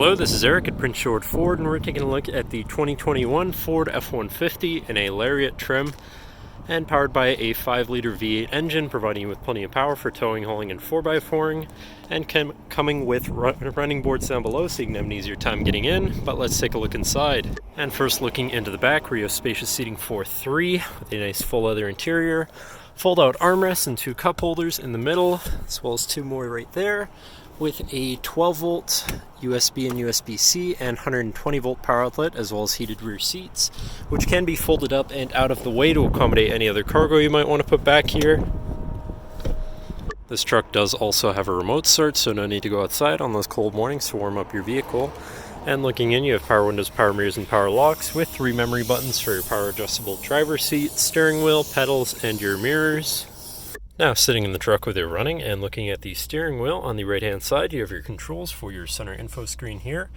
Hello, this is Eric at Prince George Ford, and we're taking a look at the 2021 Ford F-150 in a Lariat trim and powered by a 5-liter V8 engine, providing you with plenty of power for towing, hauling, and 4x4ing, and coming with running boards down below so you can have an easier time getting in. But let's take a look inside. And first, looking into the back, where you have spacious seating for 3 with a nice full leather interior, fold-out armrests and 2 cup holders in the middle, as well as 2 more right there, with a 12-volt USB and USB-C and 120-volt power outlet, as well as heated rear seats, which can be folded up and out of the way to accommodate any other cargo you might want to put back here. This truck does also have a remote start, so no need to go outside on those cold mornings to warm up your vehicle. And looking in, you have power windows, power mirrors, and power locks with 3 memory buttons for your power adjustable driver's seat, steering wheel, pedals, and your mirrors. Now, sitting in the truck with it running and looking at the steering wheel, on the right hand side you have your controls for your center info screen here,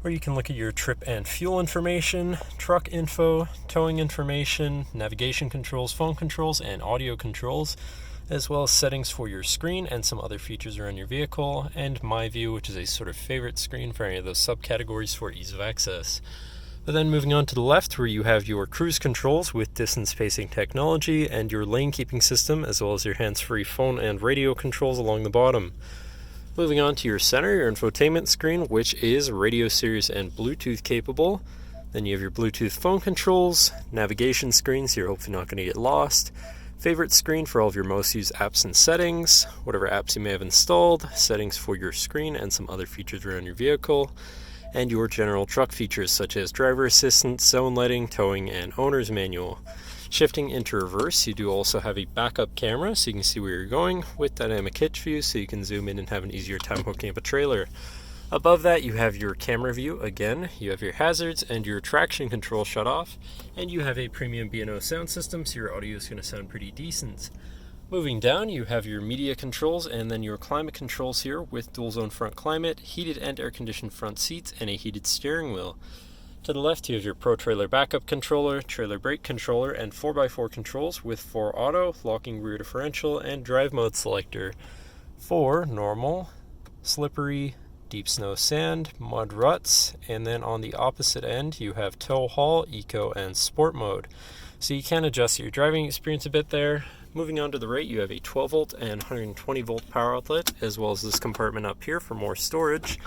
where you can look at your trip and fuel information, truck info, towing information, navigation controls, phone controls, and audio controls, as well as settings for your screen and some other features around your vehicle, and My View, which is a sort of favorite screen for any of those subcategories for ease of access. But then moving on to the left, where you have your cruise controls with distance spacing technology and your lane keeping system, as well as your hands-free phone and radio controls along the bottom. Moving on to your center, your infotainment screen, which is radio series and Bluetooth capable. Then you have your Bluetooth phone controls, navigation screen, so you're hopefully not going to get lost, favorite screen for all of your most used apps and settings, whatever apps you may have installed, settings for your screen and some other features around your vehicle, and your general truck features such as driver assistance, zone lighting, towing, and owner's manual. Shifting into reverse, you do also have a backup camera so you can see where you're going, with dynamic hitch view so you can zoom in and have an easier time hooking up a trailer. Above that, you have your camera view again, you have your hazards and your traction control shut off, and you have a premium B&O sound system, so your audio is going to sound pretty decent. Moving down, you have your media controls and then your climate controls here with dual zone front climate, heated and air conditioned front seats, and a heated steering wheel. To the left, you have your Pro Trailer backup controller, trailer brake controller, and 4x4 controls with 4 auto, locking rear differential, and drive mode selector. 4 normal, slippery, deep snow sand, mud ruts, and then on the opposite end, you have tow haul, eco, and sport mode. So you can adjust your driving experience a bit there. Moving on to the right, you have a 12-volt and 120-volt power outlet, as well as this compartment up here for more storage.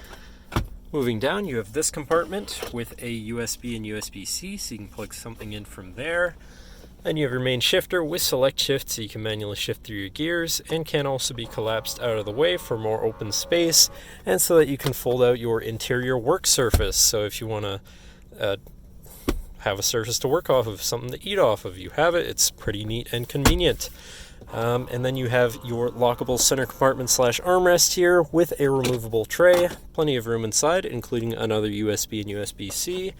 Moving down, you have this compartment with a USB and USB-C, so you can plug something in from there. Then you have your main shifter with select shift, so you can manually shift through your gears, and can also be collapsed out of the way for more open space, and so that you can fold out your interior work surface. So if you want to have a surface to work off of, something to eat off of, you have it. It's pretty neat and convenient. And then you have your lockable center compartment / armrest here with a removable tray. Plenty of room inside, including another USB and USB-C.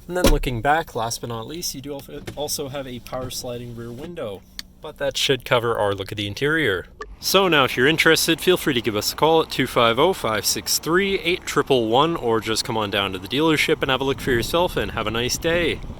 And then looking back, last but not least, you do also have a power sliding rear window. But that should cover our look at the interior. So now if you're interested, feel free to give us a call at 250-563-8111, or just come on down to the dealership and have a look for yourself, and have a nice day.